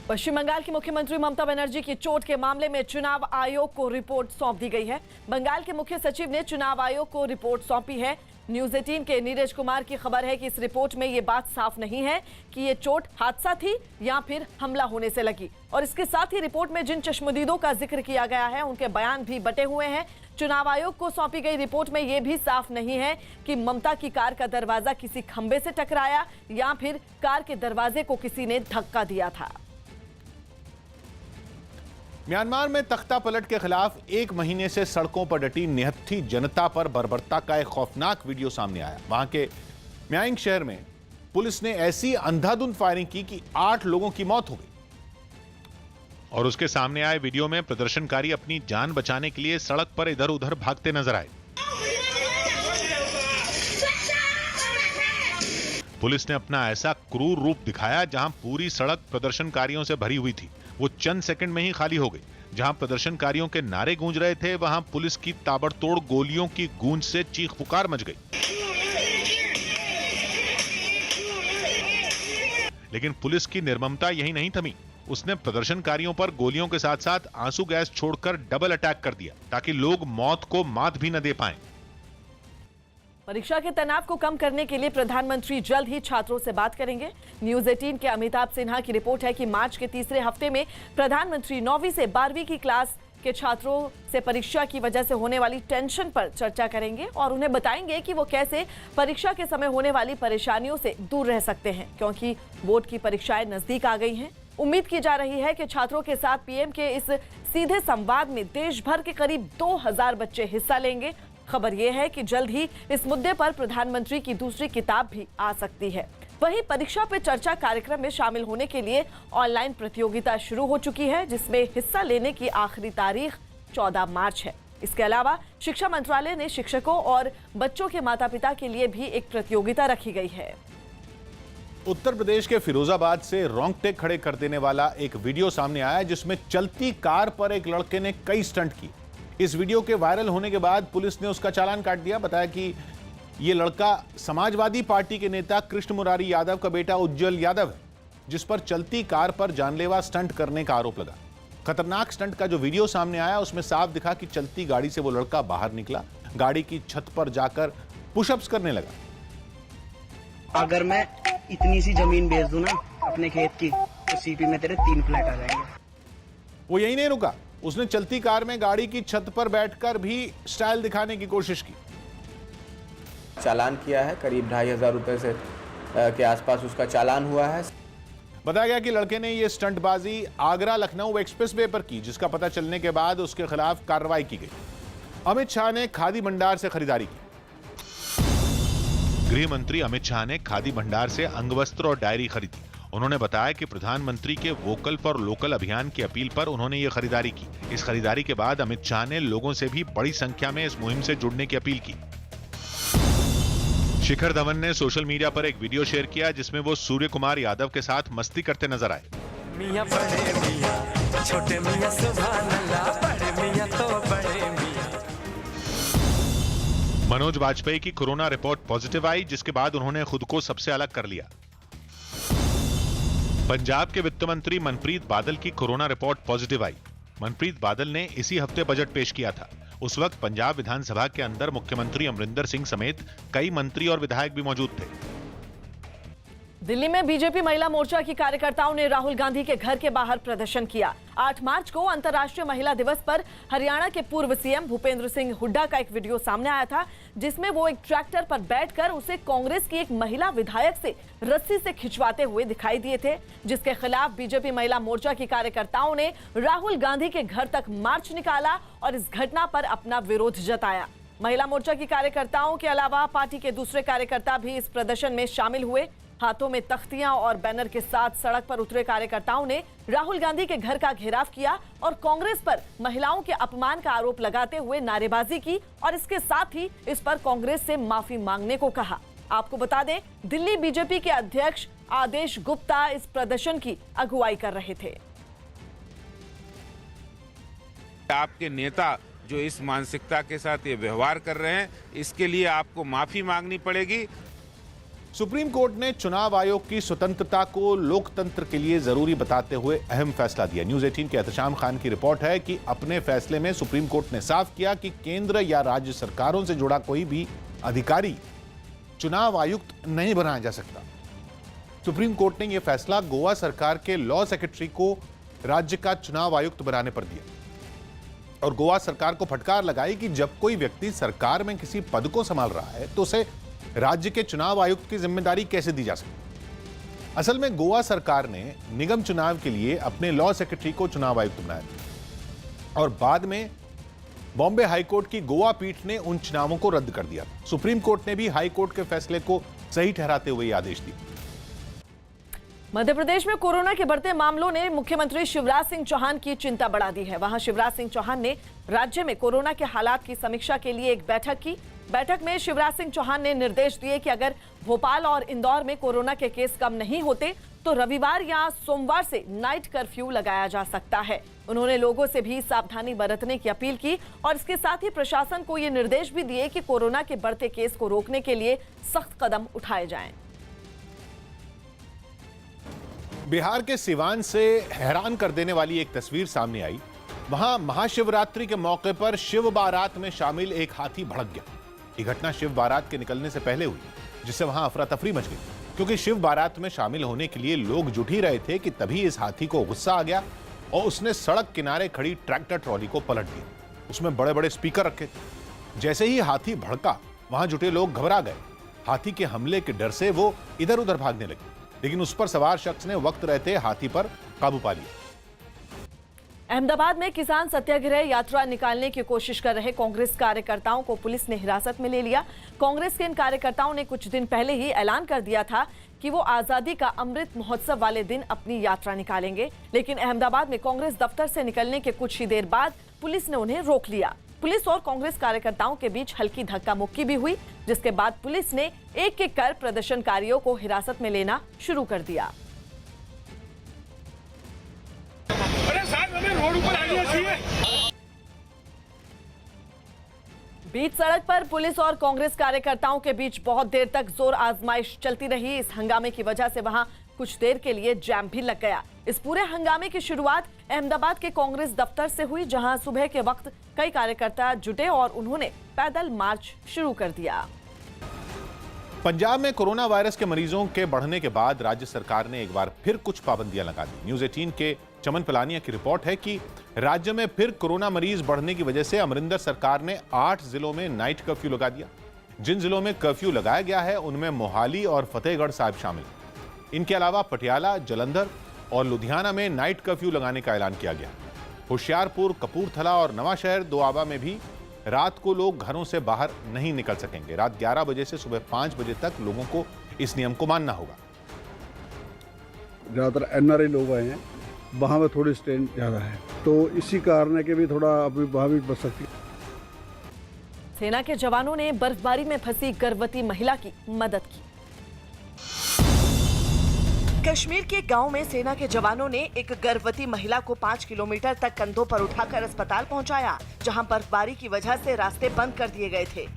पश्चिम बंगाल की मुख्यमंत्री ममता बनर्जी की चोट के मामले में चुनाव आयोग को रिपोर्ट सौंप दी गई है। बंगाल के मुख्य सचिव ने चुनाव आयोग को रिपोर्ट सौंपी है। न्यूज 18 के नीरज कुमार की खबर है कि इस रिपोर्ट में ये बात साफ नहीं है कि ये चोट हादसा थी या फिर हमला होने से लगी। और इसके साथ ही रिपोर्ट में जिन चश्मदीदों का जिक्र किया गया है उनके बयान भी बटे हुए हैं। चुनाव आयोग को सौंपी गई रिपोर्ट में यह भी साफ नहीं है कि ममता की कार का दरवाजा किसी खंबे से टकराया या फिर कार के दरवाजे को किसी ने धक्का दिया था। म्यांमार में तख्ता पलट के खिलाफ एक महीने से सड़कों पर डटी निहत्थी जनता पर बर्बरता का एक खौफनाक वीडियो सामने आया। वहां के म्यांग शहर में पुलिस ने ऐसी अंधाधुंध फायरिंग की कि 8 लोगों की मौत हो गई। और उसके सामने आए वीडियो में प्रदर्शनकारी अपनी जान बचाने के लिए सड़क पर इधर उधर भागते नजर आए। पुलिस ने अपना ऐसा क्रूर रूप दिखाया जहां पूरी सड़क प्रदर्शनकारियों से भरी हुई थी, वो चंद सेकंड में ही खाली हो गई। जहां प्रदर्शनकारियों के नारे गूंज रहे थे वहां पुलिस की ताबड़तोड़ गोलियों की गूंज से चीख पुकार मच गई। लेकिन पुलिस की निर्ममता यही नहीं थमी। उसने प्रदर्शनकारियों पर गोलियों के साथ साथ आंसू गैस छोड़कर डबल अटैक कर दिया ताकि लोग मौत को मात भी न दे पाएं। परीक्षा के तनाव को कम करने के लिए प्रधानमंत्री जल्द ही छात्रों से बात करेंगे। न्यूज 18 के अमिताभ सिन्हा की रिपोर्ट है कि मार्च के तीसरे हफ्ते में प्रधानमंत्री 9वीं से 12वीं की क्लास के छात्रों से परीक्षा की वजह से होने वाली टेंशन पर चर्चा करेंगे और उन्हें बताएंगे कि वो कैसे परीक्षा के समय होने वाली परेशानियों से दूर रह सकते हैं, क्योंकि बोर्ड की परीक्षाएं नजदीक आ गई हैं। उम्मीद की जा रही है कि छात्रों के साथ पीएम के इस सीधे संवाद में देश भर के करीब 2000 बच्चे हिस्सा लेंगे। खबर यह है कि जल्द ही इस मुद्दे पर प्रधानमंत्री की दूसरी किताब भी आ सकती है। वहीं परीक्षा पे चर्चा कार्यक्रम में शामिल होने के लिए ऑनलाइन प्रतियोगिता शुरू हो चुकी है, जिसमें हिस्सा लेने की आखिरी तारीख 14 मार्च है। इसके अलावा शिक्षा मंत्रालय ने शिक्षकों और बच्चों के माता पिता के लिए भी एक प्रतियोगिता रखी गई है। उत्तर प्रदेश के फिरोजाबाद से रोंगटे खड़े कर देने वाला एक वीडियो सामने आया जिसमें चलती कार पर एक लड़के ने कई स्टंट किए। इस वीडियो के वायरल होने के बाद पुलिस ने उसका चालान काट दिया। बताया कि यह लड़का समाजवादी पार्टी के नेता कृष्ण मुरारी यादव का बेटा उज्जवल यादव है, जिस पर चलती कार पर जानलेवा स्टंट करने का आरोप लगा। खतरनाक स्टंट का जो वीडियो सामने आया उसमें साफ दिखा कि चलती गाड़ी से वो लड़का बाहर निकला, गाड़ी की छत पर जाकर पुशअप्स करने लगा। अगर मैं इतनी सी जमीन बेच दूं ना अपने खेत की, तो सीपी में तेरे 3 फ्लैट आ जाएंगे। वो यही नहीं रुका, उसने चलती कार में गाड़ी की छत पर बैठकर भी स्टाइल दिखाने की कोशिश की। चालान किया है, करीब 2500 रुपए से के आसपास उसका चालान हुआ है। बताया गया कि लड़के ने यह स्टंटबाजी आगरा लखनऊ एक्सप्रेसवे पर की, जिसका पता चलने के बाद उसके खिलाफ कार्रवाई की गई। अमित शाह ने खादी भंडार से खरीदारी की। गृह मंत्री अमित शाह ने खादी भंडार से अंगवस्त्र और डायरी खरीदी। उन्होंने बताया कि प्रधानमंत्री के वोकल फॉर लोकल अभियान की अपील पर उन्होंने ये खरीदारी की। इस खरीदारी के बाद अमित शाह ने लोगों से भी बड़ी संख्या में इस मुहिम से जुड़ने की अपील की। शिखर धवन ने सोशल मीडिया पर एक वीडियो शेयर किया जिसमें वो सूर्य कुमार यादव के साथ मस्ती करते नजर आए। मियां बड़े मियां, छोटे मियां सुभान अल्लाह, बड़े मियां तो बड़े मियां। मनोज वाजपेयी की कोरोना रिपोर्ट पॉजिटिव आई, जिसके बाद उन्होंने खुद को सबसे अलग कर लिया। पंजाब के वित्त मंत्री मनप्रीत बादल की कोरोना रिपोर्ट पॉजिटिव आई। मनप्रीत बादल ने इसी हफ्ते बजट पेश किया था। उस वक्त पंजाब विधानसभा के अंदर मुख्यमंत्री अमरिंदर सिंह समेत कई मंत्री और विधायक भी मौजूद थे। दिल्ली में बीजेपी महिला मोर्चा की कार्यकर्ताओं ने राहुल गांधी के घर के बाहर प्रदर्शन किया। 8 मार्च को अंतर्राष्ट्रीय महिला दिवस पर हरियाणा के पूर्व सीएम भूपेंद्र सिंह हुड्डा का एक वीडियो सामने आया था, जिसमें वो एक ट्रैक्टर पर बैठकर उसे कांग्रेस की एक महिला विधायक से रस्सी से खिंचवाते हुए दिखाई दिए थे, जिसके खिलाफ बीजेपी महिला मोर्चा की कार्यकर्ताओं ने राहुल गांधी के घर तक मार्च निकाला और इस घटना पर अपना विरोध जताया। महिला मोर्चा की कार्यकर्ताओं के अलावा पार्टी के दूसरे कार्यकर्ता भी इस प्रदर्शन में शामिल हुए। हाथों में तख्तियां और बैनर के साथ सड़क पर उतरे कार्यकर्ताओं ने राहुल गांधी के घर का घेराव किया और कांग्रेस पर महिलाओं के अपमान का आरोप लगाते हुए नारेबाजी की और इसके साथ ही इस पर कांग्रेस से माफी मांगने को कहा। आपको बता दें, दिल्ली बीजेपी के अध्यक्ष आदेश गुप्ता इस प्रदर्शन की अगुवाई कर रहे थे। आपके नेता जो इस मानसिकता के साथ ये व्यवहार कर रहे हैं, इसके लिए आपको माफी मांगनी पड़ेगी। सुप्रीम कोर्ट ने चुनाव आयोग की स्वतंत्रता को लोकतंत्र के लिए जरूरी बताते हुए अहम फैसला दिया। न्यूज 18 के एहतशाम खान की रिपोर्ट है कि अपने फैसले में सुप्रीम कोर्ट ने साफ किया कि केंद्र या राज्य सरकारों से जुड़ा कोई भी अधिकारी चुनाव आयुक्त नहीं बनाया जा सकता। सुप्रीम कोर्ट ने यह फैसला गोवा सरकार के लॉ सेक्रेटरी को राज्य का चुनाव आयुक्त बनाने पर दिया और गोवा सरकार को फटकार लगाई कि जब कोई व्यक्ति सरकार में किसी पद को संभाल रहा है तो उसे राज्य के चुनाव आयुक्त की जिम्मेदारी कैसे दी जा सकती। असल में गोवा सरकार ने निगम चुनाव के लिए अपने लॉ सेक्रेटरी को चुनाव आयुक्त बनाया और बाद में बॉम्बे हाईकोर्ट की गोवा पीठ ने उन चुनावों को रद्द कर दिया। सुप्रीम कोर्ट ने भी हाईकोर्ट के फैसले को सही ठहराते हुए आदेश दिया। मध्य प्रदेश में कोरोना के बढ़ते मामलों ने मुख्यमंत्री शिवराज सिंह चौहान की चिंता बढ़ा दी है। वहां शिवराज सिंह चौहान ने राज्य में कोरोना के हालात की समीक्षा के लिए एक बैठक की। बैठक में शिवराज सिंह चौहान ने निर्देश दिए कि अगर भोपाल और इंदौर में कोरोना के केस कम नहीं होते तो रविवार या सोमवार से नाइट कर्फ्यू लगाया जा सकता है। उन्होंने लोगों से भी सावधानी बरतने की अपील की और इसके साथ ही प्रशासन को ये निर्देश भी दिए कि कोरोना के बढ़ते केस को रोकने के लिए सख्त कदम उठाए जाएं। बिहार के सिवान से हैरान कर देने वाली एक तस्वीर सामने आई। वहां महाशिवरात्रि के मौके पर शिव बारात में शामिल एक हाथी भड़क गया। ये घटना शिव बारात के निकलने से पहले हुई, जिससे वहां अफरा तफरी मच गई क्योंकि शिव बारात में शामिल होने के लिए लोग जुट ही रहे थे कि तभी इस हाथी को गुस्सा आ गया और उसने सड़क किनारे खड़ी ट्रैक्टर ट्रॉली को पलट दिया। उसमें बड़े बड़े स्पीकर रखे थे। जैसे ही हाथी भड़का, वहां जुटे लोग घबरा गए। हाथी के हमले के डर से वो इधर उधर भागने लगे, लेकिन उस पर सवार शख्स ने वक्त रहते हाथी पर काबू पा लिया। अहमदाबाद में किसान सत्याग्रह यात्रा निकालने की कोशिश कर रहे कांग्रेस कार्यकर्ताओं को पुलिस ने हिरासत में ले लिया। कांग्रेस के इन कार्यकर्ताओं ने कुछ दिन पहले ही ऐलान कर दिया था कि वो आजादी का अमृत महोत्सव वाले दिन अपनी यात्रा निकालेंगे, लेकिन अहमदाबाद में कांग्रेस दफ्तर से निकलने के कुछ ही देर बाद पुलिस ने उन्हें रोक लिया। पुलिस और कांग्रेस कार्यकर्ताओं के बीच हल्की धक्का मुक्की भी हुई, जिसके बाद पुलिस ने एक एक कर प्रदर्शनकारियों को हिरासत में लेना शुरू कर दिया। बीच सड़क पर पुलिस और कांग्रेस कार्यकर्ताओं के बीच बहुत देर तक जोर आजमाइश चलती रही। इस हंगामे की वजह से वहां कुछ देर के लिए जैम भी लग गया। इस पूरे हंगामे की शुरुआत अहमदाबाद के कांग्रेस दफ्तर से हुई, जहां सुबह के वक्त कई कार्यकर्ता जुटे और उन्होंने पैदल मार्च शुरू कर दिया। पंजाब में कोरोना वायरस के मरीजों के बढ़ने के बाद राज्य सरकार ने एक बार फिर कुछ पाबंदियां लगा दी। न्यूज 18 के चमन पलानिया की रिपोर्ट है कि राज्य में फिर कोरोना मरीज बढ़ने की वजह से अमरिंदर सरकार ने 8 जिलों में नाइट कर्फ्यू लगा दिया। जिन जिलों में कर्फ्यू लगाया गया है उनमें मोहाली और फतेहगढ़ साहिब शामिल। इनके अलावा पटियाला, जलंधर और लुधियाना में नाइट कर्फ्यू लगाने का ऐलान किया गया। होशियारपुर, कपूरथला और नवाशहर, दोआबा में भी रात को लोग घरों से बाहर नहीं निकल सकेंगे। रात 11 बजे से सुबह 5 बजे तक लोगों को इस नियम को मानना होगा। ज़्यादातर एनआरआई लोग आए हैं, वहाँ में थोड़ी स्ट्रेन ज़्यादा है, तो इसी कारण है कि भी थोड़ा अभी वहाँ भी बच सकती है। सेना के जवानों ने बर्फबारी में फंसी गर्भवती महिला की मदद की। कश्मीर के गांव में सेना के जवानों ने एक गर्भवती महिला को 5 किलोमीटर तक कंधों पर उठाकर अस्पताल पहुंचाया, जहां बर्फबारी की वजह से रास्ते बंद कर दिए गए थे।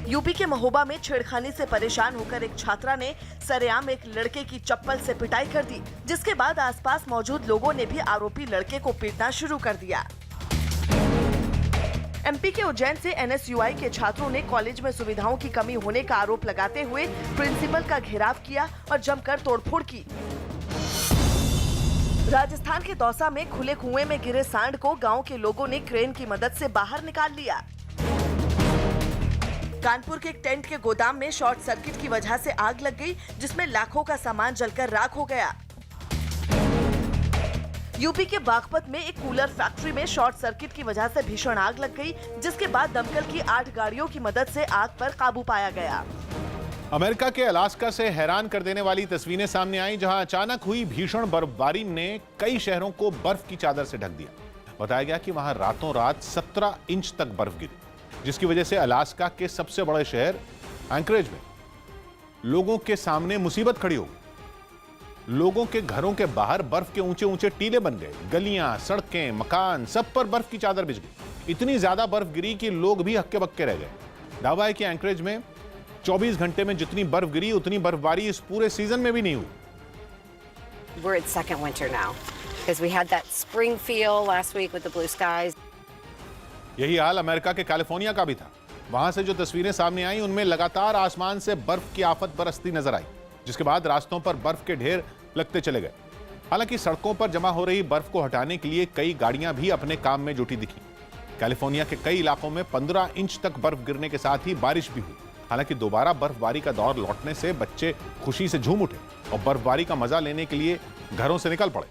यूपी के महोबा में छेड़खानी से परेशान होकर एक छात्रा ने सरेआम एक लड़के की चप्पल से पिटाई कर दी, जिसके बाद आसपास मौजूद लोगों ने भी आरोपी लड़के को पीटना शुरू कर दिया। एमपी के उज्जैन से एनएसयूआई के छात्रों ने कॉलेज में सुविधाओं की कमी होने का आरोप लगाते हुए प्रिंसिपल का घेराव किया और जमकर तोड़फोड़ की। राजस्थान के दौसा में खुले कुएं में गिरे सांड को गांव के लोगों ने क्रेन की मदद से बाहर निकाल लिया। कानपुर के एक टेंट के गोदाम में शॉर्ट सर्किट की वजह से आग लग गई, जिसमें लाखों का सामान जलकर राख हो गया। यूपी के बागपत में एक कूलर फैक्ट्री में शॉर्ट सर्किट की वजह से भीषण आग लग गई, जिसके बाद दमकल की 8 गाड़ियों की मदद से आग पर काबू पाया गया। अमेरिका के अलास्का से हैरान कर देने वाली तस्वीरें सामने आई, जहां अचानक हुई भीषण बर्फबारी ने कई शहरों को बर्फ की चादर से ढक दिया। बताया गया कि वहां रातों रात 17 इंच तक बर्फ गिरी, जिसकी वजह से अलास्का के सबसे बड़े शहर एंकरेज में लोगों के सामने मुसीबत खड़ी हो गई। लोगों के घरों के बाहर बर्फ के ऊंचे ऊंचे टीले बन गए। गलियां, सड़कें, मकान, सब पर बर्फ की चादर बिछ गई। इतनी ज्यादा बर्फ गिरी कि लोग भी हक्के बक्के रह गए। दावा है कि एंकरेज में 24 घंटे में जितनी बर्फ गिरी उतनी बर्फबारी इस पूरे सीजन में भी नहीं हुई। We're in second winter now because we had that spring feel last week with the blue skies. यही हाल अमेरिका के कैलिफोर्निया का भी था। वहां से जो तस्वीरें सामने आई उनमें लगातार आसमान से बर्फ की आफत बरसती नजर आई, जिसके बाद रास्तों पर बर्फ के ढेर लगते चले गए। हालांकि सड़कों पर जमा हो रही बर्फ को हटाने के लिए कई गाड़ियां भी अपने काम में जुटी दिखी। कैलिफोर्निया के कई इलाकों में 15 इंच तक बर्फ गिरने के साथ ही बारिश भी हुई। हालांकि दोबारा बर्फबारी का दौर लौटने से बच्चे खुशी से झूम उठे और बर्फबारी का मजा लेने के लिए घरों से निकल पड़े।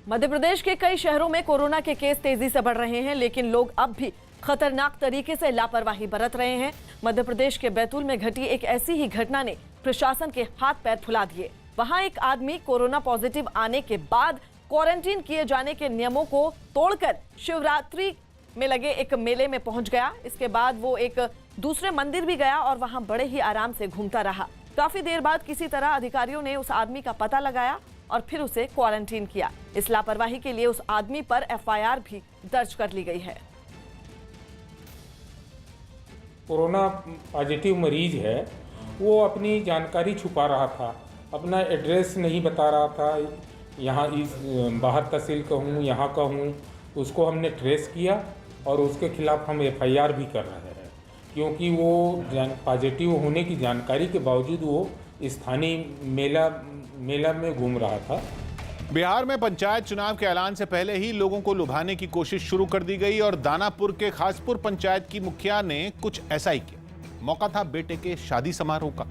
मध्य प्रदेश के कई शहरों में कोरोना के केस तेजी से बढ़ रहे हैं, लेकिन लोग अब भी खतरनाक तरीके से लापरवाही बरत रहे हैं। मध्य प्रदेश के बैतूल में घटी एक ऐसी ही घटना ने प्रशासन के हाथ पैर फुला दिए। वहां एक आदमी कोरोना पॉजिटिव आने के बाद क्वारंटीन किए जाने के नियमों को तोड़कर शिवरात्रि में लगे एक मेले में पहुंच गया। इसके बाद वो एक दूसरे मंदिर भी गया और वहां बड़े ही आराम से घूमता रहा। काफी देर बाद किसी तरह अधिकारियों ने उस आदमी का पता लगाया और फिर उसे क्वारंटीन किया। इस लापरवाही के लिए उस आदमी पर FIR भी दर्ज कर ली गई है। कोरोना पॉजिटिव मरीज है, वो अपनी जानकारी छुपा रहा था, अपना एड्रेस नहीं बता रहा था, यहाँ इस बाहर तहसील का हूँ, यहाँ का हूँ। उसको हमने ट्रेस किया और उसके खिलाफ हम FIR भी कर रहे हैं, क्योंकि वो पॉजिटिव होने की जानकारी के बावजूद वो स्थानीय मेला में घूम रहा था। बिहार में पंचायत चुनाव के ऐलान से पहले ही लोगों को लुभाने की कोशिश शुरू कर दी गई और दानापुर के खासपुर पंचायत की मुखिया ने कुछ ऐसा ही किया। मौका था बेटे के शादी समारोह का,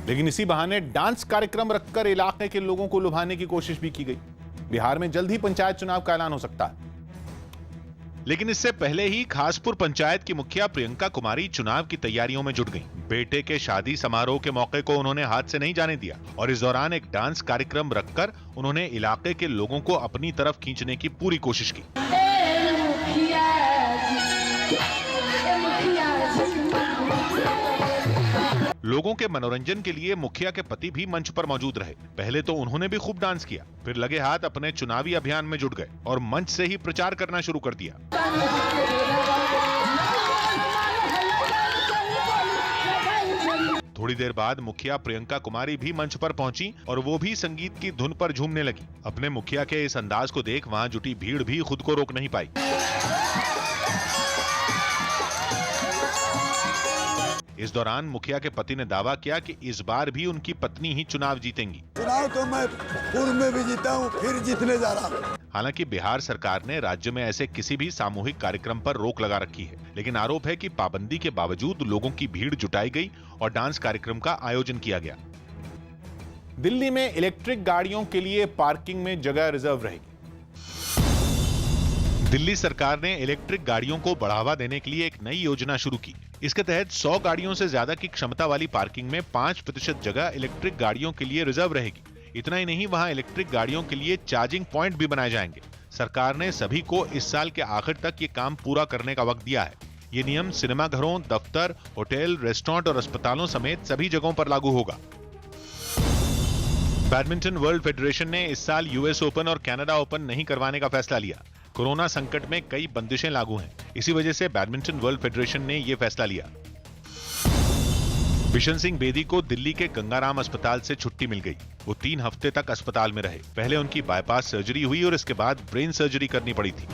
लेकिन इसी बहाने डांस कार्यक्रम रखकर इलाके के लोगों को लुभाने की कोशिश भी की गई। बिहार में जल्द ही पंचायत चुनाव का ऐलान हो सकता है। लेकिन इससे पहले ही खासपुर पंचायत की मुखिया प्रियंका कुमारी चुनाव की तैयारियों में जुट गईं। बेटे के शादी समारोह के मौके को उन्होंने हाथ से नहीं जाने दिया और इस दौरान एक डांस कार्यक्रम रखकर उन्होंने इलाके के लोगों को अपनी तरफ खींचने की पूरी कोशिश की। लोगों के मनोरंजन के लिए मुखिया के पति भी मंच पर मौजूद रहे। पहले तो उन्होंने भी खूब डांस किया, फिर लगे हाथ अपने चुनावी अभियान में जुट गए और मंच से ही प्रचार करना शुरू कर दिया। थोड़ी देर बाद मुखिया प्रियंका कुमारी भी मंच पर पहुंची और वो भी संगीत की धुन पर झूमने लगी। अपने मुखिया के इस अंदाज को देख वहां जुटी भीड़ भी खुद को रोक नहीं पाई। इस दौरान मुखिया के पति ने दावा किया कि इस बार भी उनकी पत्नी ही चुनाव जीतेंगी। चुनाव तो मैं पूर्व में भी जीता हूँ, फिर जीतने जा रहा हूँ। हालांकि बिहार सरकार ने राज्य में ऐसे किसी भी सामूहिक कार्यक्रम पर रोक लगा रखी है, लेकिन आरोप है कि पाबंदी के बावजूद लोगों की भीड़ जुटाई गई और डांस कार्यक्रम का आयोजन किया गया। दिल्ली में इलेक्ट्रिक गाड़ियों के लिए पार्किंग में जगह रिजर्व रहेगी। दिल्ली सरकार ने इलेक्ट्रिक गाड़ियों को बढ़ावा देने के लिए एक नई योजना शुरू की। इसके तहत 100 गाड़ियों से ज्यादा की क्षमता वाली पार्किंग में 5% जगह इलेक्ट्रिक गाड़ियों के लिए रिजर्व रहेगी। इतना ही नहीं, वहां इलेक्ट्रिक गाड़ियों के लिए चार्जिंग पॉइंट भी बनाए जाएंगे। सरकार ने सभी को इस साल के आखिर तक ये काम पूरा करने का वक्त दिया है। ये नियम सिनेमाघरों, दफ्तर, होटल, रेस्टोरेंट और अस्पतालों समेत सभी जगहों पर लागू होगा। बैडमिंटन वर्ल्ड फेडरेशन ने इस साल US ओपन और कनाडा ओपन नहीं करवाने का फैसला लिया। कोरोना संकट में कई बंदिशें लागू हैं। इसी वजह से बैडमिंटन वर्ल्ड फेडरेशन ने यह फैसला लिया। बिशन सिंह बेदी को दिल्ली के गंगाराम अस्पताल से छुट्टी मिल गई। वो 3 हफ्ते तक अस्पताल में रहे। पहले उनकी बाईपास सर्जरी हुई और इसके बाद ब्रेन सर्जरी करनी पड़ी थी।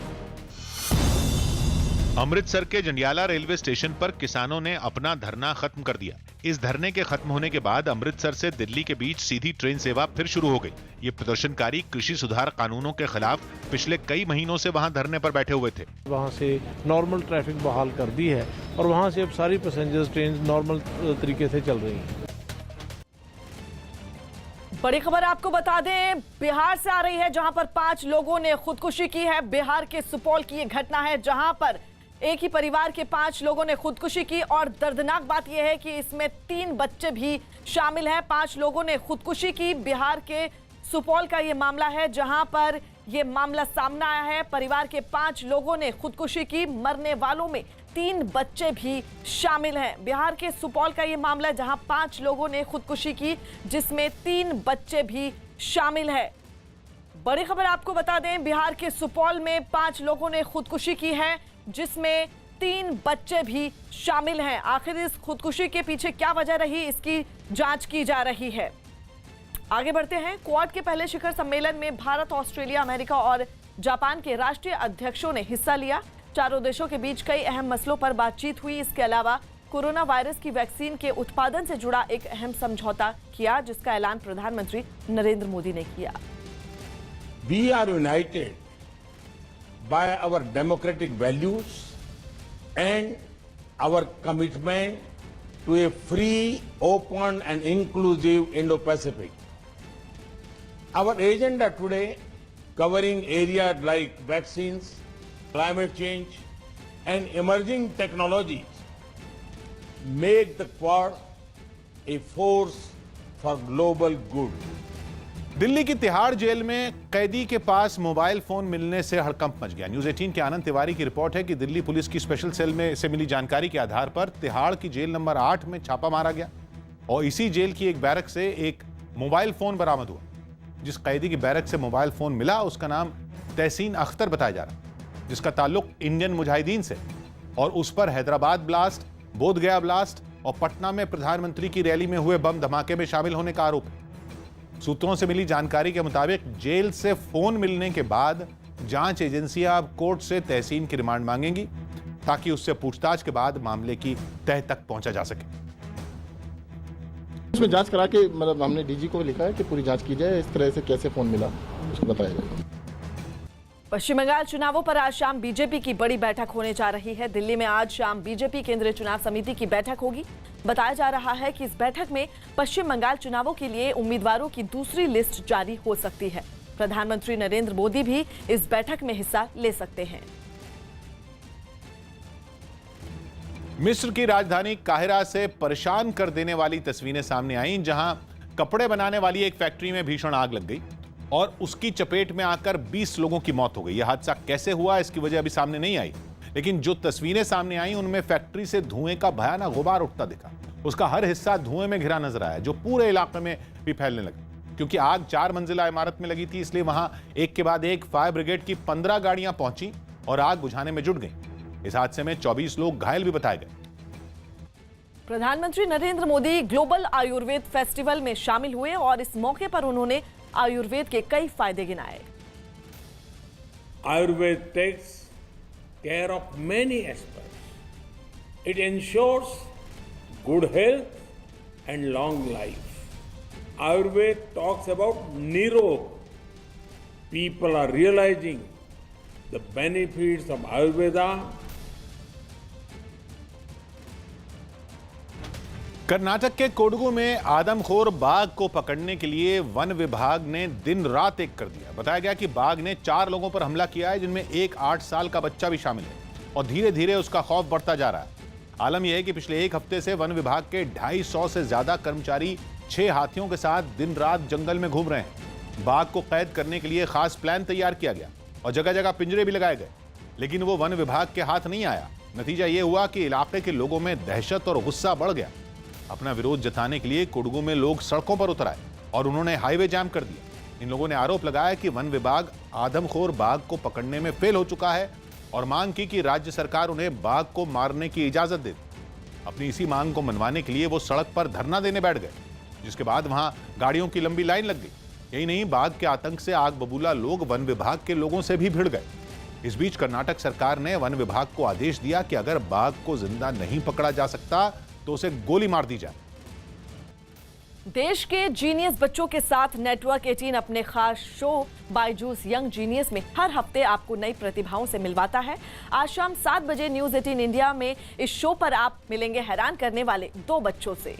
अमृतसर के जंडियाला रेलवे स्टेशन पर किसानों ने अपना धरना खत्म कर दिया। इस धरने के खत्म होने के बाद अमृतसर से दिल्ली के बीच सीधी ट्रेन सेवा फिर शुरू हो गई। ये प्रदर्शनकारी कृषि सुधार कानूनों के खिलाफ पिछले कई महीनों से वहां धरने पर बैठे हुए थे। वहां से नॉर्मल ट्रैफिक बहाल कर दी है और वहां से अब सारी पैसेंजर्स ट्रेन नॉर्मल तरीके से चल रही हैं। बड़ी खबर आपको बता दें, बिहार से आ रही है, जहां पर 5 लोगों ने खुदकुशी की है। बिहार के सुपौल की यह घटना है, जहां पर एक ही परिवार के 5 लोगों ने खुदकुशी की और दर्दनाक बात यह है कि इसमें 3 बच्चे भी शामिल हैं। 5 लोगों ने खुदकुशी की। बिहार के सुपौल का यह मामला है, जहां पर यह मामला सामने आया है। परिवार के 5 लोगों ने खुदकुशी की। मरने वालों में 3 बच्चे भी शामिल हैं। बिहार के सुपौल का यह मामला है, जहां 5 लोगों ने खुदकुशी की, जिसमें 3 बच्चे भी शामिल है। बड़ी खबर आपको बता दें, बिहार के सुपौल में 5 लोगों ने खुदकुशी की है, जिसमें 3 बच्चे भी शामिल हैं। आखिर इस खुदकुशी के पीछे क्या वजह रही, इसकी जांच की जा रही है। आगे बढ़ते हैं। क्वाड के पहले शिखर सम्मेलन में भारत, ऑस्ट्रेलिया, अमेरिका और जापान के राष्ट्रीय अध्यक्षों ने हिस्सा लिया। चारों देशों के बीच कई अहम मसलों पर बातचीत हुई। इसके अलावा कोरोना वायरस की वैक्सीन के उत्पादन से जुड़ा एक अहम समझौता किया, जिसका ऐलान प्रधानमंत्री नरेंद्र मोदी ने किया। We are united by our democratic values and our commitment to a free, open and inclusive Indo-Pacific. Our agenda today, covering areas like vaccines, climate change and emerging technologies, make the Quad a force for global good. Delhi की Tihar jail में कैदी के पास mobile phone मिलने से हड़कंप much गया। News 18 के आनंद तिवारी की रिपोर्ट है कि दिल्ली पुलिस की स्पेशल सेल में से मिली जानकारी के आधार पर तिहाड़ की जेल नंबर 8 में छापा मारा गया और इसी जेल की एक बैरक से एक मोबाइल फोन बरामद हुआ। जिस कैदी की बैरक से मोबाइल फोन मिला उसका नाम तहसीन अख्तर बताया जा रहा, जिसका ताल्लुक इंडियन मुजाहिदीन से, और उस पर हैदराबाद ब्लास्ट, बोधगया ब्लास्ट और पटना में प्रधानमंत्री की रैली में हुए बम धमाके में शामिल होने का आरोप है। सूत्रों से मिली जानकारी के मुताबिक जेल से फोन मिलने के बाद जांच एजेंसियां अब कोर्ट से तहसीन की रिमांड मांगेंगी ताकि उससे पूछताछ के बाद मामले की तह तक पहुंचा जा सके। इसमें जांच करा के मतलब हमने डीजी को लिखा है कि पूरी जांच की जाए, इस तरह से कैसे फोन मिला उसको बताया जाए। पश्चिम बंगाल चुनावों पर आज शाम बीजेपी की बड़ी बैठक होने जा रही है। दिल्ली में आज शाम बीजेपी केंद्रीय चुनाव समिति की बैठक होगी। बताया जा रहा है कि इस बैठक में पश्चिम बंगाल चुनावों के लिए उम्मीदवारों की दूसरी लिस्ट जारी हो सकती है। प्रधानमंत्री नरेंद्र मोदी भी इस बैठक में हिस्सा ले सकते हैं। मिस्र की राजधानी काहिरा से परेशान कर देने वाली तस्वीरें सामने आईं, जहां कपड़े बनाने वाली एक फैक्ट्री में भीषण आग लग गई और उसकी चपेट में आकर 20 लोगों की मौत हो गई। यह हादसा कैसे हुआ इसकी वजह अभी सामने नहीं आई, लेकिन जो तस्वीरें सामने आई उनमें फैक्ट्री से धुएं का भयानक गुबार उठता दिखा। उसका हर हिस्सा धुएं में घिरा नजर आया, जो पूरे इलाके में भी फैलने लगा। क्योंकि आग 4 मंजिला इमारत में लगी थी, इसलिए वहां एक के बाद एक फायर ब्रिगेड की 15 गाड़ियां पहुंची और आग बुझाने में जुट गई। इस हादसे में 24 लोग घायल भी बताए गए। प्रधानमंत्री नरेंद्र मोदी ग्लोबल आयुर्वेद फेस्टिवल में शामिल हुए और इस मौके पर उन्होंने आयुर्वेद के कई फायदे गिनाए। Ayurveda takes care of many aspects. It ensures good health and long life. Ayurveda talks about nirog. People are realizing the benefits of Ayurveda. Karnataka के कोडगु में आदमखोर बाघ को पकड़ने के लिए वन विभाग ने दिन रात एक कर दिया। बताया गया कि बाघ ने 4 लोगों पर हमला किया है, जिनमें एक 8 साल का बच्चा भी शामिल है और धीरे धीरे उसका खौफ बढ़ता जा रहा है। आलम यह है कि पिछले एक हफ्ते से वन विभाग के 250 से ज्यादा कर्मचारी 6 हाथियों के साथ दिन रात जंगल में घूम रहे हैं। बाघ को कैद करने के लिए खास प्लान तैयार किया गया और जगह जगह पिंजरे भी लगाए गए, लेकिन वो वन विभाग के हाथ नहीं आया। नतीजा ये हुआ कि इलाके के लोगों में दहशत और गुस्सा बढ़ गया। अपना विरोध जताने के लिए कोडगु में लोग सड़कों पर उतर आए और उन्होंने हाईवे जाम कर दिया। इन लोगों ने आरोप लगाया कि वन विभाग आदमखोर बाघ को पकड़ने में फेल हो चुका है और मांग की कि राज्य सरकार उन्हें बाघ को मारने की इजाजत दे। अपनी इसी मांग को मनवाने के लिए वो सड़क पर धरना देने बैठ गए, जिसके बाद वहां गाड़ियों की लंबी लाइन लग गई। यही नहीं, बाघ के आतंक से आग बबूला लोग वन विभाग के लोगों से भी भिड़ गए। इस बीच कर्नाटक सरकार ने वन विभाग को आदेश दिया कि अगर बाघ को जिंदा नहीं पकड़ा जा सकता तो उसे गोली मार दी जाए। देश के जीनियस बच्चों के साथ नेटवर्क 18 अपने खास शो बायजूस यंग जीनियस में हर हफ्ते आपको नई प्रतिभाओं से मिलवाता है। आज शाम 7 बजे न्यूज़ 18 इंडिया में इस शो पर आप मिलेंगे हैरान करने वाले 2 बच्चों से,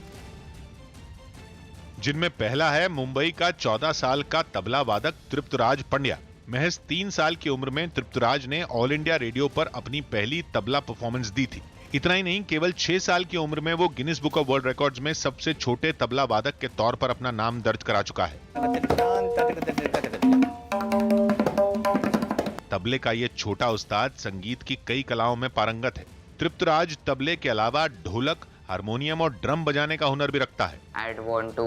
जिनमें पहला है मुंबई का 14 साल का तबला वादक तृप्तराज पंड्या। महज 3 साल की उम्र में तृप्तराज ने ऑल इंडिया रेडियो पर अपनी पहली तबला परफॉर्मेंस दी थी। इतना ही नहीं, केवल 6 साल की उम्र में वो Guinness book of world records में सबसे छोटे तबला वादक के तौर पर अपना नाम दर्ज करा चुका है। तबले का ये छोटा उस्ताद संगीत की कई कलाओं में पारंगत है। तृप्तराज तबले के अलावा ढोलक, हारमोनियम और ड्रम बजाने का हुनर भी रखता है। I'd want to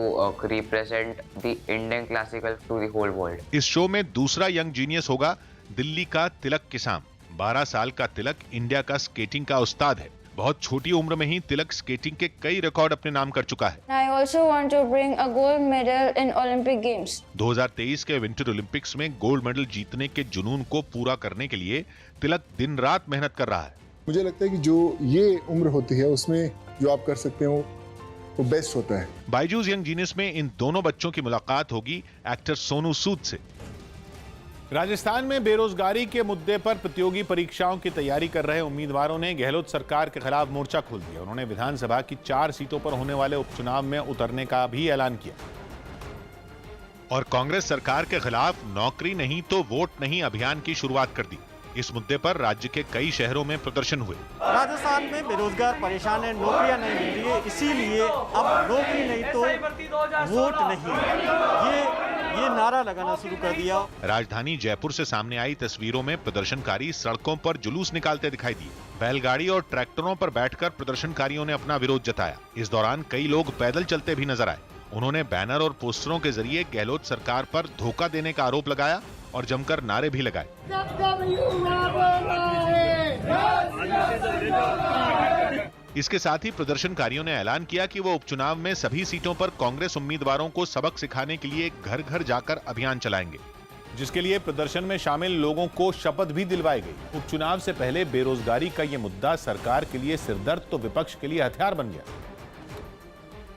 represent the Indian classical to the whole world. इस शो में दूसरा यंग जीनियस होगा दिल्ली का तिलक किसाम। 12 साल का तिलक इंडिया का स्केटिंग का उस्ताद है। बहुत छोटी उम्र में ही तिलक स्केटिंग के कई रिकॉर्ड अपने नाम कर चुका है। I also want to bring a gold medal in Olympic Games. 2023 के विंटर ओलंपिक्स में गोल्ड मेडल जीतने के जुनून को पूरा करने के लिए तिलक दिन रात मेहनत कर रहा है। मुझे लगता है कि जो ये उम्र होती है उसमें जो आप कर सकते हो वो बेस्ट होता है। बायजूस यंग जीनियस में इन दोनों बच्चों की मुलाकात होगी एक्टर सोनू सूद से। राजस्थान में बेरोजगारी के मुद्दे पर प्रतियोगी परीक्षाओं की तैयारी कर रहे उम्मीदवारों ने गहलोत सरकार के खिलाफ मोर्चा खोल दिया। उन्होंने विधानसभा की 4 सीटों पर होने वाले उपचुनाव में उतरने का भी ऐलान किया और कांग्रेस सरकार के खिलाफ नौकरी नहीं तो वोट नहीं अभियान की शुरुआत कर दी। इस मुद्दे पर राज्य के कई शहरों में प्रदर्शन हुए। राजस्थान में बेरोजगार परेशान है, नौकरियां नहीं मिल रही है, इसीलिए अब नौकरी नहीं तो वोट नहीं, ये नारा लगाना शुरू कर दिया। राजधानी जयपुर से सामने आई तस्वीरों में प्रदर्शनकारी सड़कों पर जुलूस निकालते दिखाई दिए। बैलगाड़ी और ट्रैक्टरों पर बैठकर प्रदर्शनकारियों ने अपना विरोध जताया। इस दौरान कई लोग पैदल चलते भी नजर आए। उन्होंने बैनर और पोस्टरों के जरिए गहलोत सरकार पर धोखा देने का आरोप लगाया और जमकर नारे भी लगाए। इसके साथ ही प्रदर्शनकारियों ने ऐलान किया कि वो उपचुनाव में सभी सीटों पर कांग्रेस उम्मीदवारों को सबक सिखाने के लिए घर घर जाकर अभियान चलाएंगे, जिसके लिए प्रदर्शन में शामिल लोगों को शपथ भी दिलवाई गई। उपचुनाव से पहले बेरोजगारी का ये मुद्दा सरकार के लिए सिरदर्द तो विपक्ष के लिए हथियार बन गया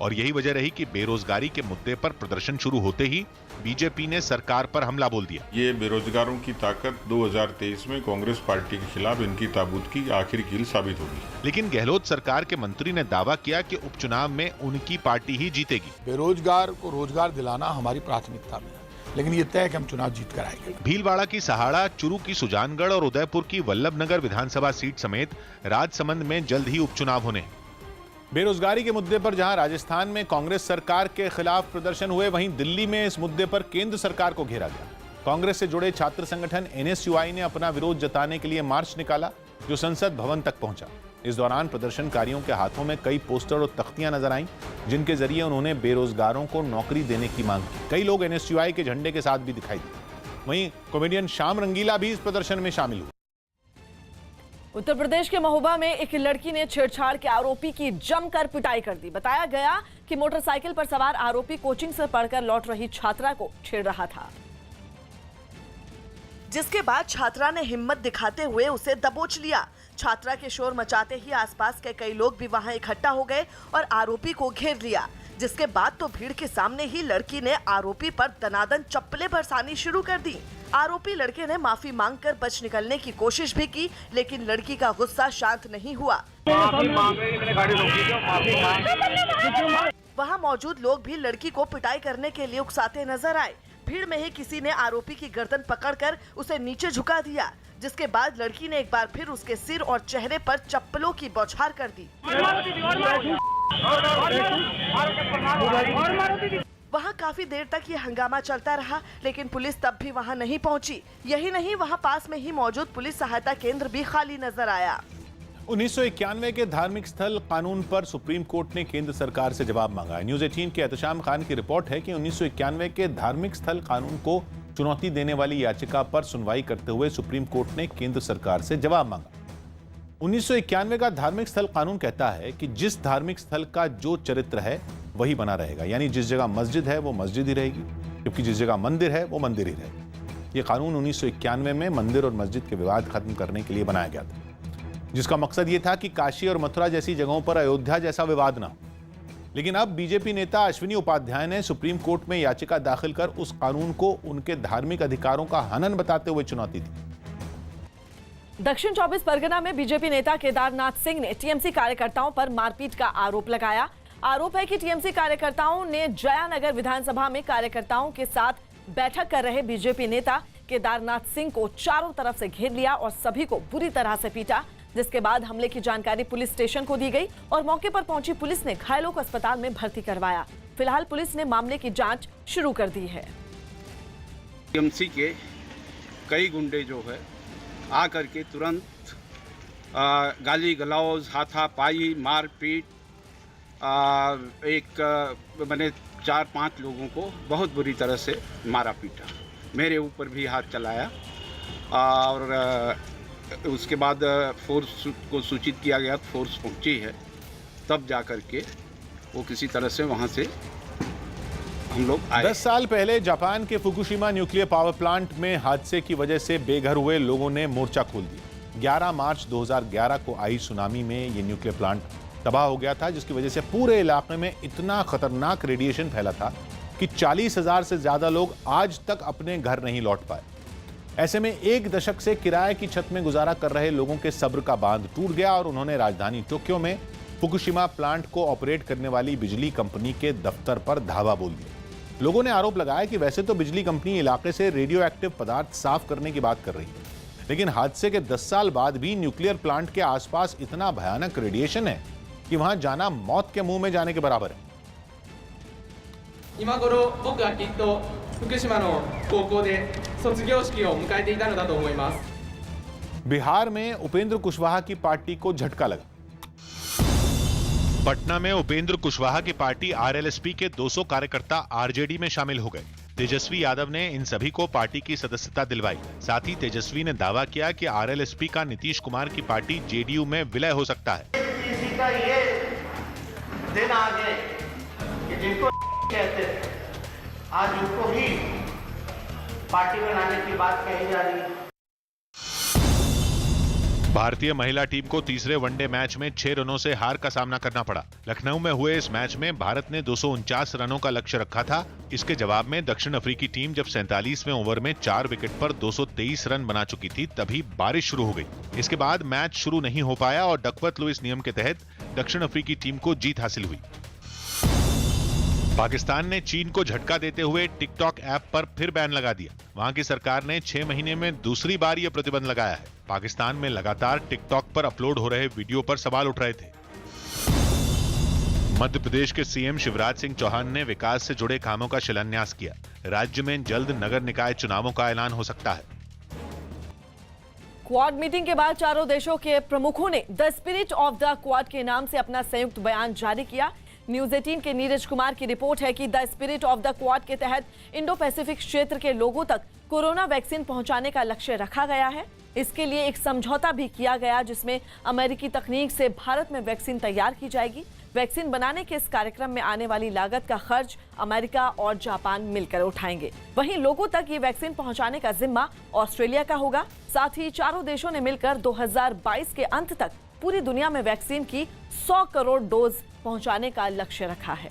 और यही वजह रही कि बेरोजगारी के मुद्दे पर प्रदर्शन शुरू होते ही बीजेपी ने सरकार पर हमला बोल दिया। ये बेरोजगारों की ताकत 2023 में कांग्रेस पार्टी के खिलाफ इनकी ताबूत की आखिरी कील साबित होगी। लेकिन गहलोत सरकार के मंत्री ने दावा किया कि उपचुनाव में उनकी पार्टी ही जीतेगी। बेरोजगार को रोजगार दिलाना हमारी प्राथमिकता में है, लेकिन ये तय है कि हम चुनाव जीत कर आएंगे। भीलवाड़ा की सहाड़ा, चुरू की सुजानगढ़ और उदयपुर की वल्लभनगर विधानसभा सीट समेत राजसमंद में जल्द ही उपचुनाव होने हैं। बेरोजगारी के मुद्दे पर जहां राजस्थान में कांग्रेस सरकार के खिलाफ प्रदर्शन हुए, वहीं दिल्ली में इस मुद्दे पर केंद्र सरकार को घेरा गया। कांग्रेस से जुड़े छात्र संगठन एनएसयूआई ने अपना विरोध जताने के लिए मार्च निकाला, जो संसद भवन तक पहुंचा। इस दौरान प्रदर्शनकारियों के हाथों में कई पोस्टर और तख्तियां नजर आईं, जिनके जरिए उन्होंने बेरोजगारों को नौकरी देने की मांग की। कई लोग एनएसयूआई के झंडे के साथ भी दिखाई दिए। वहीं कॉमेडियन श्याम रंगीला भी इस प्रदर्शन में शामिल हुए। उत्तर प्रदेश के महोबा में एक लड़की ने छेड़छाड़ के आरोपी की जमकर पिटाई कर दी। बताया गया कि मोटरसाइकिल पर सवार आरोपी कोचिंग से पढ़कर लौट रही छात्रा को छेड़ रहा था, जिसके बाद छात्रा ने हिम्मत दिखाते हुए उसे दबोच लिया। छात्रा के शोर मचाते ही आसपास के कई लोग भी वहां इकट्ठा हो गए और आरोपी को घेर लिया, जिसके बाद तो भीड़ के सामने ही लड़की ने आरोपी पर दनादन चप्पलें बरसानी शुरू कर दी। आरोपी लड़के ने माफी मांगकर बच निकलने की कोशिश भी की, लेकिन लड़की का गुस्सा शांत नहीं हुआ। वहां मौजूद लोग भी लड़की को पिटाई करने के लिए उकसाते नजर आए। भीड़ में ही किसी ने आरोपी की गर्दन पकड़कर उसे नीचे झुका दिया, जिसके बाद लड़की ने एक बार फिर उसके सिर और चेहरे पर चप्पलों की बौछार कर दी। वहां काफी देर तक ये हंगामा चलता रहा, लेकिन पुलिस तब भी वहां नहीं पहुंची। यही नहीं, वहां पास में ही मौजूद पुलिस सहायता केंद्र भी खाली नजर आया। 1991 के धार्मिक स्थल कानून पर सुप्रीम कोर्ट ने केंद्र सरकार से जवाब मांगा है। न्यूज 18 के एहतशाम खान की रिपोर्ट है कि 1991 के धार्मिक स्थल कानून को चुनौती देने वाली याचिका पर सुनवाई करते हुए सुप्रीम कोर्ट ने केंद्र सरकार से जवाब मांगा। 1991 का धार्मिक स्थल कानून कहता है कि जिस धार्मिक स्थल का जो चरित्र है वही बना रहेगा, यानी जिस जगह मस्जिद है वो मस्जिद ही रहेगी, जबकि जिस जगह मंदिर है वो मंदिर ही रहेगी। ये कानून 1991 में मंदिर और मस्जिद के विवाद खत्म करने के लिए बनाया गया था, जिसका मकसद ये था कि काशी और मथुरा जैसी जगहों पर अयोध्या जैसा विवाद ना हो। लेकिन अब बीजेपी नेता अश्विनी उपाध्याय ने सुप्रीम कोर्ट में याचिका दाखिल कर उस कानून को उनके धार्मिक अधिकारों का हनन बताते हुए चुनौती दी। दक्षिण 24 परगना में बीजेपी नेता केदारनाथ सिंह ने टीएमसी कार्यकर्ताओं पर मारपीट का आरोप लगाया। आरोप है कि टीएमसी कार्यकर्ताओं ने जयानगर विधानसभा में कार्यकर्ताओं के साथ बैठक कर रहे बीजेपी नेता केदारनाथ सिंह को चारों तरफ से घेर लिया और सभी को बुरी तरह से पीटा, जिसके बाद हमले की जानकारी पुलिस स्टेशन को दी गई और मौके पर पहुंची पुलिस ने घायलों को अस्पताल में भर्ती करवाया। फिलहाल पुलिस ने मामले की जांच शुरू कर दी है। टीएमसी के कई गुंडे जो है आकर के तुरंत गाली गलौज, हाथापाई, मारपीट, मैंने 4-5 लोगों को बहुत बुरी तरह से मारा पीटा। मेरे ऊपर भी हाथ चलाया और उसके बाद फोर्स को सूचित किया गया, फोर्स पहुंची है, तब जा कर के वो किसी तरह से वहाँ से हम लोग आए। 10 साल पहले जापान के फुकुशिमा न्यूक्लियर पावर प्लांट में हादसे की वजह से बेघर हुए लोगों ने मोर्चा खोल दिया। 11 मार्च 2011 को आई सुनामी में ये न्यूक्लियर प्लांट तबाह हो गया था, जिसकी वजह से पूरे इलाके में इतना खतरनाक रेडिएशन फैला था कि 40,000 से ज्यादा लोग आज तक अपने घर नहीं लौट पाए। ऐसे में एक दशक से किराए की छत में गुजारा कर रहे लोगों के सब्र का बांध टूट गया और उन्होंने राजधानी टोक्यो में फुकुशिमा प्लांट को ऑपरेट करने वाली बिजली कंपनी के दफ्तर पर धावा बोल दिया। लोगों ने आरोप लगाया कि वैसे तो बिजली कंपनी इलाके से रेडियो एक्टिव पदार्थ साफ करने की बात कर रही है, लेकिन हादसे के 10 साल बाद भी न्यूक्लियर प्लांट के आसपास इतना भयानक रेडिएशन है कि वहां जाना मौत के मुंह में जाने के बराबर है। 今頃僕はきっと福島の高校で卒業式を迎えていたのだと思います。 बिहार में उपेंद्र कुशवाहा की पार्टी को झटका लगा। पटना में उपेंद्र कुशवाहा की पार्टी आरएलएसपी के 200 कार्यकर्ता आरजेडी में शामिल हो गए। तेजस्वी यादव ने इन सभी को पार्टी की सदस्यता दिलवाई। साथ ही तेजस्वी ने दावा किया कि आरएलएसपी का नीतीश कुमार की पार्टी जेडीयू में विलय हो सकता है। किसी का ये दिन आ गए कि जिनको कहते थे आज उनको ही पार्टी बनाने की बात कही जा रही है। भारतीय महिला टीम को तीसरे वनडे मैच में 6 रनों से हार का सामना करना पड़ा। लखनऊ में हुए इस मैच में भारत ने 249 रनों का लक्ष्य रखा था। इसके जवाब में दक्षिण अफ्रीकी टीम जब 47वें ओवर में 4 विकेट पर 223 रन बना चुकी थी, तभी बारिश शुरू हो गई। इसके बाद मैच शुरू नहीं हो पाया और डकवर्थ लुइस नियम के तहत दक्षिण अफ्रीकी टीम को जीत हासिल हुई। पाकिस्तान ने चीन को झटका देते हुए टिकटॉक ऐप पर फिर बैन लगा दिया। वहां की सरकार ने 6 महीने में दूसरी बार यह प्रतिबंध लगाया है। पाकिस्तान में लगातार टिकटॉक पर अपलोड हो रहे वीडियो पर सवाल उठ रहे थे। मध्य प्रदेश के सीएम शिवराज सिंह चौहान ने विकास से जुड़े कामों का शिलान्यास किया। राज्य में जल्द नगर निकाय चुनावों का ऐलान हो सकता है। क्वाड मीटिंग के बाद चारों देशों के प्रमुखों ने the spirit of the quad के नाम से अपना संयुक्त बयान जारी किया। न्यूज 18 के नीरज कुमार की रिपोर्ट है कि the spirit of the quad के तहत इंडो पैसिफिक क्षेत्र के लोगों तक कोरोना वैक्सीन पहुंचाने का लक्ष्य रखा गया है। इसके लिए एक समझौता भी किया गया जिसमें अमेरिकी तकनीक से भारत में वैक्सीन तैयार की जाएगी। वैक्सीन बनाने के इस कार्यक्रम में आने वाली लागत का खर्च अमेरिका और जापान मिलकर उठाएंगे। वहीं लोगों तक ये वैक्सीन पहुंचाने का जिम्मा ऑस्ट्रेलिया का होगा। साथ ही चारों देशों ने मिलकर 2022 के अंत तक पूरी दुनिया में वैक्सीन की 100 करोड़ डोज पहुंचाने का लक्ष्य रखा है।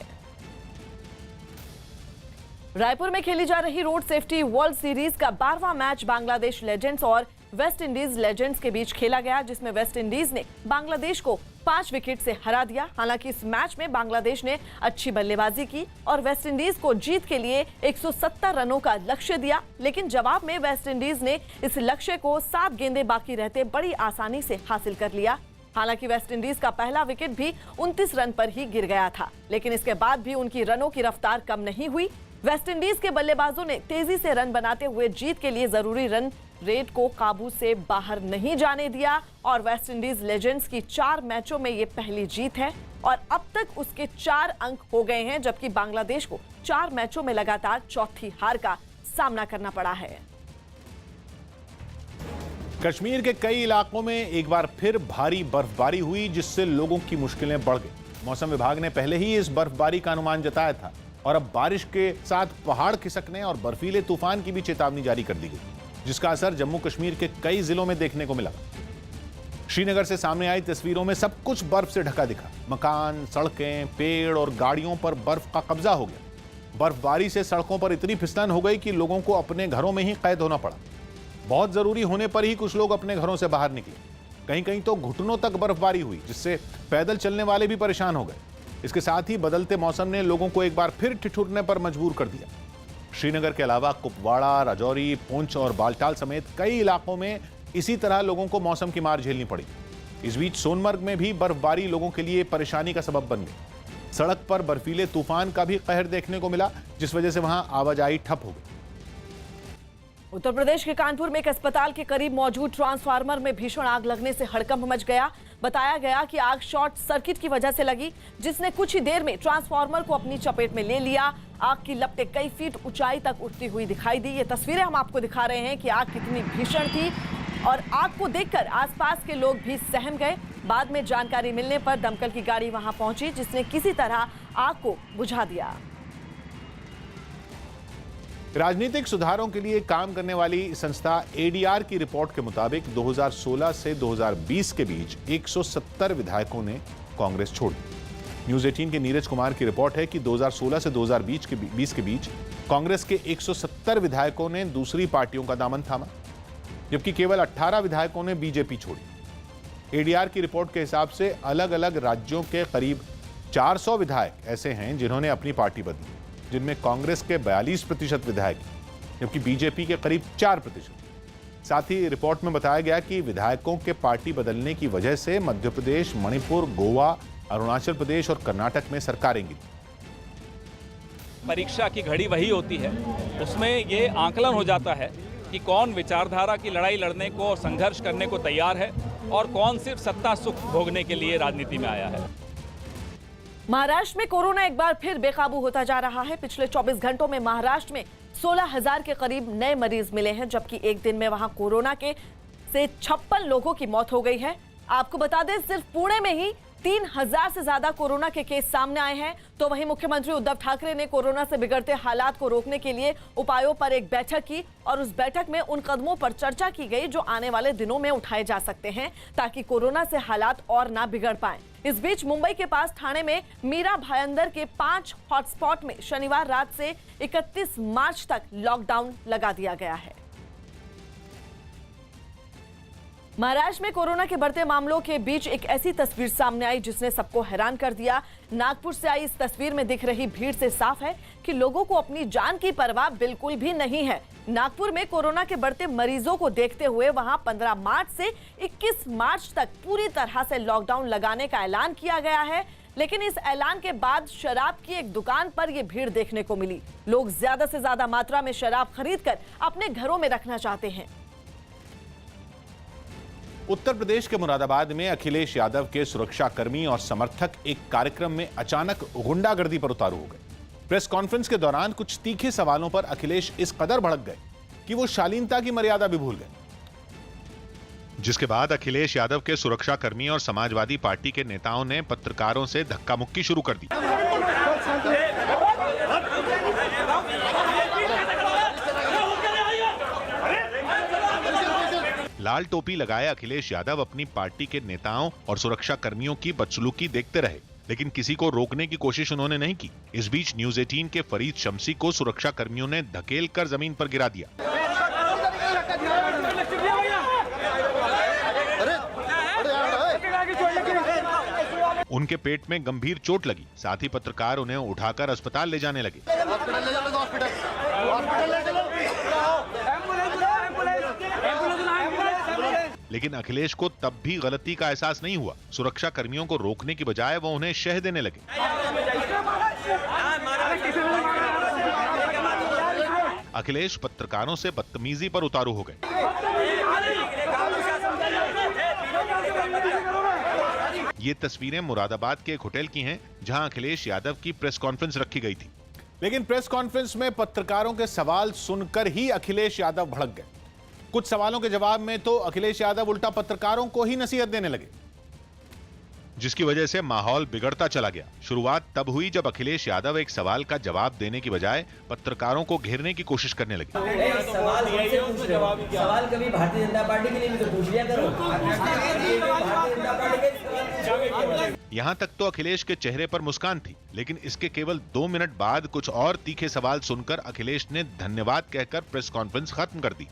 रायपुर में खेली जा रही रोड सेफ्टी वर्ल्ड सीरीज का 12वां मैच बांग्लादेश लेजेंड्स और वेस्ट इंडीज लेजेंड्स के बीच खेला गया, जिसमें वेस्ट इंडीज ने बांग्लादेश को 5 विकेट से हरा दिया। हालांकि इस मैच में बांग्लादेश ने अच्छी बल्लेबाजी की और वेस्ट इंडीज को जीत के लिए 170 रनों का लक्ष्य दिया, लेकिन जवाब में वेस्ट इंडीज ने इस लक्ष्य को 7 गेंदें बाकी रहते बड़ी आसानी से हासिल कर लिया। हालांकि वेस्ट इंडीज का पहला विकेट भी 29 रन पर ही गिर गया था, लेकिन इसके बाद भी उनकी रनों की रफ्तार कम नहीं हुई। वेस्ट इंडीज के बल्लेबाजों ने तेजी से रन बनाते हुए जीत के लिए जरूरी रन रेट को काबू से बाहर नहीं जाने दिया और वेस्ट इंडीज लेजेंड्स की 4 मैचों में ये पहली जीत है और अब तक उसके 4 अंक हो गए हैं, जबकि बांग्लादेश को 4 मैचों में लगातार चौथी हार का सामना करना पड़ा है। कश्मीर के कई इलाकों में एक बार फिर भारी बर्फबारी हुई, जिससे लोगों की मुश्किलें बढ़ गई। मौसम विभाग ने पहले ही इस बर्फबारी का अनुमान जताया था और अब बारिश के साथ पहाड़ खिसकने और बर्फीले तूफान की भी चेतावनी जारी कर दी गई, जिसका असर जम्मू कश्मीर के कई जिलों में देखने को मिला। श्रीनगर से सामने आई तस्वीरों में सब कुछ बर्फ से ढका दिखा। मकान, सड़कें, पेड़ और गाड़ियों पर बर्फ का कब्जा हो गया। बर्फबारी से सड़कों पर इतनी फिसलन हो गई कि लोगों को अपने घरों में ही कैद होना पड़ा। बहुत जरूरी होने पर ही कुछ लोग अपने घरों से बाहर निकले। कहीं कहीं तो घुटनों तक बर्फबारी हुई, जिससे पैदल चलने वाले भी परेशान हो गए। इसके साथ ही बदलते मौसम ने लोगों को एक बार फिर ठिठुरने पर मजबूर कर दिया। श्रीनगर के अलावा कुपवाड़ा, राजौरी, पुंछ और बाल्टाल समेत कई इलाकों में इसी तरह लोगों को मौसम की मार झेलनी पड़ी। इस बीच सोनमर्ग में भी बर्फबारी लोगों के लिए परेशानी का सबब बन गई। सड़क पर बर्फीले तूफान का भी कहर देखने को मिला, जिस वजह से वहां आवाजाही ठप हो गई। उत्तर प्रदेश के कानपुर में एक अस्पताल के करीब मौजूद ट्रांसफार्मर में भीषण आग लगने से हड़कंप मच गया। बताया गया कि आग शॉर्ट सर्किट की वजह से लगी, जिसने कुछ ही देर में ट्रांसफार्मर को अपनी चपेट में ले लिया। आग की लपटें कई फीट ऊंचाई तक उठती हुई दिखाई दी। ये तस्वीरें हम आपको दिखा रहे हैं कि आग कितनी भीषण थी। और आग को देखकर आसपास के लोग भी सहम गए। बाद में जानकारी मिलने पर दमकल की गाड़ी वहां पहुंची, जिसने किसी तरह आग को बुझा दिया। राजनीतिक सुधारों के लिए काम करने वाली संस्था एडीआर की रिपोर्ट के मुताबिक 2016 से 2020 के बीच 170 विधायकों ने कांग्रेस छोड़ी। न्यूज 18 के नीरज कुमार की रिपोर्ट है कि 2016 से 2020 के बीच कांग्रेस के 170 विधायकों ने दूसरी पार्टियों का दामन थामा, जबकि केवल 18 विधायकों ने बीजेपी छोड़ी। एडीआर की रिपोर्ट के हिसाब से अलग अलग राज्यों के करीब 400 विधायक ऐसे हैं जिन्होंने अपनी पार्टी बदली, जिनमें कांग्रेस के 42% विधायक, जबकि बीजेपी के करीब 4%। साथ ही रिपोर्ट में बताया गया कि विधायकों के पार्टी बदलने की वजह से मध्य प्रदेश, मणिपुर, गोवा, अरुणाचल प्रदेश और कर्नाटक में सरकारें गिरी। परीक्षा की घड़ी वही होती है, उसमें ये आकलन हो जाता है कि कौन विचारधारा की लड़ाई लड़ने को और संघर्ष करने को तैयार है और कौन सिर्फ सत्ता सुख भोगने के लिए राजनीति में आया है। महाराष्ट्र में कोरोना एक बार फिर बेकाबू होता जा रहा है। पिछले 24 घंटों में महाराष्ट्र में 16,000 के करीब नए मरीज मिले हैं, जबकि एक दिन में वहां कोरोना से 56 लोगों की मौत हो गई है। आपको बता दें, सिर्फ पुणे में ही 3,000 से ज्यादा कोरोना के केस सामने आए हैं। तो वहीं मुख्यमंत्री उद्धव ठाकरे ने कोरोना से बिगड़ते हालात को रोकने के लिए उपायों पर एक बैठक की और उस बैठक में उन कदमों पर चर्चा की गई जो आने वाले दिनों में उठाए जा सकते हैं ताकि कोरोना से हालात और ना बिगड़ पाए। इस बीच मुंबई के पास ठाणे में मीरा भायंदर के 5 हॉटस्पॉट में शनिवार रात से 31 मार्च तक लॉकडाउन लगा दिया गया है। महाराष्ट्र में कोरोना के बढ़ते मामलों के बीच एक ऐसी तस्वीर सामने आई जिसने सबको हैरान कर दिया। नागपुर से आई इस तस्वीर में दिख रही भीड़ से साफ है कि लोगों को अपनी जान की परवाह बिल्कुल भी नहीं है। नागपुर में कोरोना के बढ़ते मरीजों को देखते हुए वहां 15 मार्च से 21 मार्च तक पूरी तरह से लॉकडाउन लगाने का ऐलान किया गया है। लेकिन इस ऐलान के बाद शराब की एक दुकान पर यह भीड़ देखने को मिली। लोग ज्यादा से ज्यादा मात्रा में शराब खरीदकर अपने घरों में रखना चाहते हैं। उत्तर प्रदेश के मुरादाबाद में अखिलेश यादव के सुरक्षाकर्मी और समर्थक एक कार्यक्रम में अचानक गुंडागर्दी पर उतारू हो गए। प्रेस कॉन्फ्रेंस के दौरान कुछ तीखे सवालों पर अखिलेश इस कदर भड़क गए कि वो शालीनता की मर्यादा भी भूल गए। जिसके बाद अखिलेश यादव के सुरक्षाकर्मी और समाजवादी पार्टी के नेताओं ने पत्रकारों से धक्का मुक्की शुरू कर दी। लाल टोपी लगाए अखिलेश यादव अपनी पार्टी के नेताओं और सुरक्षा कर्मियों की बदसलूकी देखते रहे, लेकिन किसी को रोकने की कोशिश उन्होंने नहीं की। इस बीच न्यूज 18 के फरीद शमसी को सुरक्षा कर्मियों ने धकेल कर जमीन पर गिरा दिया। उनके पेट में गंभीर चोट लगी, साथ ही पत्रकार उन्हें उठाकर अस्पताल ले जाने लगे। लेकिन अखिलेश को तब भी गलती का एहसास नहीं हुआ। सुरक्षा कर्मियों को रोकने की बजाय वो उन्हें शह देने लगे। अखिलेश पत्रकारों से बदतमीजी पर उतारू हो गए। ये तस्वीरें मुरादाबाद के एक होटल की हैं, जहां अखिलेश यादव की प्रेस कॉन्फ्रेंस रखी गई थी। लेकिन प्रेस कॉन्फ्रेंस में पत्रकारों के सवाल सुनकर ही अखिलेश यादव भड़क गए। कुछ सवालों के जवाब में तो अखिलेश यादव उल्टा पत्रकारों को ही नसीहत देने लगे, जिसकी वजह से माहौल बिगड़ता चला गया। शुरुआत तब हुई जब अखिलेश यादव एक सवाल का जवाब देने की बजाय पत्रकारों को घेरने की कोशिश करने लगे। सवाल कभी भारतीय जनता पार्टी के लिए भी तो पूछ लिया करो। यहाँ तक तो अखिलेश के चेहरे पर मुस्कान थी, लेकिन इसके केवल 2 मिनट बाद कुछ और तीखे सवाल सुनकर अखिलेश ने धन्यवाद कहकर प्रेस कॉन्फ्रेंस खत्म कर दी।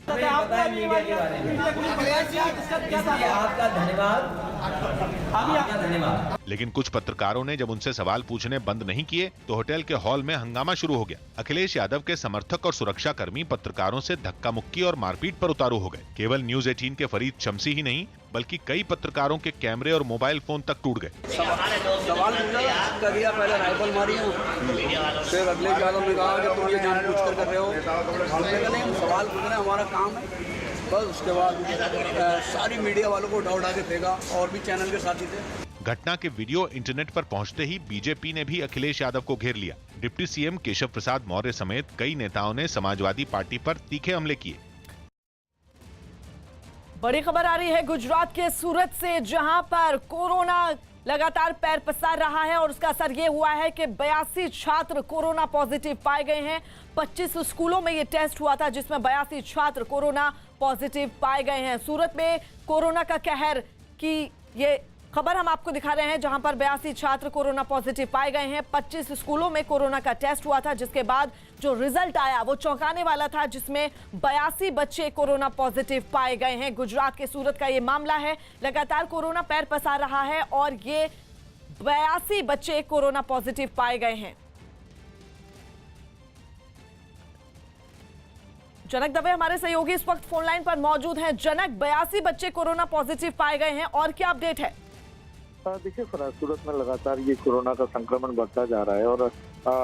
लेकिन कुछ पत्रकारों ने जब उनसे सवाल पूछने बंद नहीं किए तो होटल के हॉल में हंगामा शुरू हो गया। अखिलेश यादव के समर्थक और सुरक्षा कर्मी पत्रकारों से धक्का मुक्की और मारपीट पर उतारू हो गए। केवल न्यूज 18 के फरीद शमसी ही नहीं, बल्कि कई पत्रकारों के कैमरे और मोबाइल फोन तक टूट गए। सवाल करिए, पहले राइफल मारी, फिर अगले यादव ने कहा कि तुम ये जानबूझकर कर रहे हो। हमने कहा नहीं, सवाल पूछना हमारा काम है। बस उसके बाद सारी मीडिया वालों को उठा के फेंका और भी चैनल के साथी थे। घटना के वीडियो इंटरनेट पर पहुंचते ही बीजेपी ने भी अखिलेश यादव को घेर लिया। डिप्टी सीएम केशव प्रसाद मौर्य समेत कई नेताओं ने समाजवादी पार्टी पर तीखे हमले किए। बड़ी खबर आ रही है गुजरात के सूरत से, जहां पर कोरोना लगातार पैर पसार रहा है और उसका असर ये हुआ है कि 82 छात्र कोरोना पॉजिटिव पाए गए हैं। 25 स्कूलों में ये टेस्ट हुआ था जिसमें 82 छात्र कोरोना पॉजिटिव पाए गए हैं। सूरत में कोरोना का कहर की ये खबर हम आपको दिखा रहे हैं, जहां पर 82 छात्र कोरोना पॉजिटिव पाए गए हैं। 25 स्कूलों में कोरोना का टेस्ट हुआ था जिसके बाद जो रिजल्ट आया वो चौंकाने वाला था, जिसमें 82 बच्चे कोरोना पॉजिटिव पाए गए हैं। गुजरात के सूरत का ये मामला है। लगातार कोरोना पैर पसार रहा है और ये 82 बच्चे कोरोना पॉजिटिव पाए गए हैं। जनक दवे हमारे सहयोगी इस वक्त फोन लाइन पर मौजूद हैं। जनक, 82 बच्चे कोरोना पॉजिटिव पाए गए हैं और क्या अपडेट है? देखिए फराज, सूरत में लगातार ये कोरोना का संक्रमण बढ़ता जा रहा है और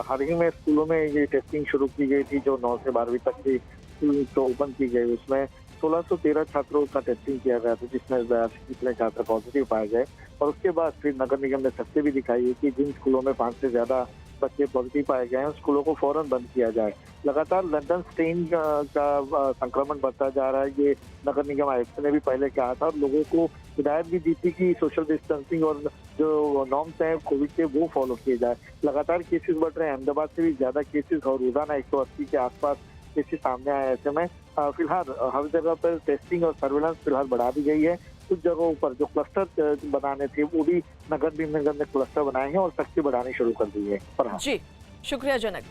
हाल ही में स्कूलों में ये टेस्टिंग शुरू की गई थी, जो 9 से 12वीं तक की तो ओपन की गई। उसमें 1613 छात्रों का टेस्टिंग किया गया था, जिसमें 82 कितने छात्र पॉजिटिव पाए गए। और उसके बाद फिर नगर निगम ने सख्ती भी दिखाई है कि जिन स्कूलों में 5 से ज्यादा बच्चे पॉजिटिव पाए गए हैं स्कूलों को फौरन बंद किया जाए। लगातार लंदन स्ट्रेन का संक्रमण बढ़ता जा रहा है। ये नगर निगम आयुक्त ने भी पहले कहा था और लोगों को हिदायत भी दी थी कि सोशल डिस्टेंसिंग और जो नॉर्म्स हैं कोविड के वो फॉलो किए जाए। लगातार केसेस बढ़ रहे हैं, अहमदाबाद से भी ज्यादा केसेस और रोजाना 180 के आसपास केसेस सामने आए। ऐसे में फिलहाल हर जगह पर टेस्टिंग और सर्विलांस फिलहाल बढ़ा दी गई है। कुछ जगहों पर जो क्लस्टर बनाने थे वो भी नगर निगम ने क्लस्टर बनाए हैं और सख्ती बढ़ानी शुरू कर दी है। जी शुक्रिया जनक।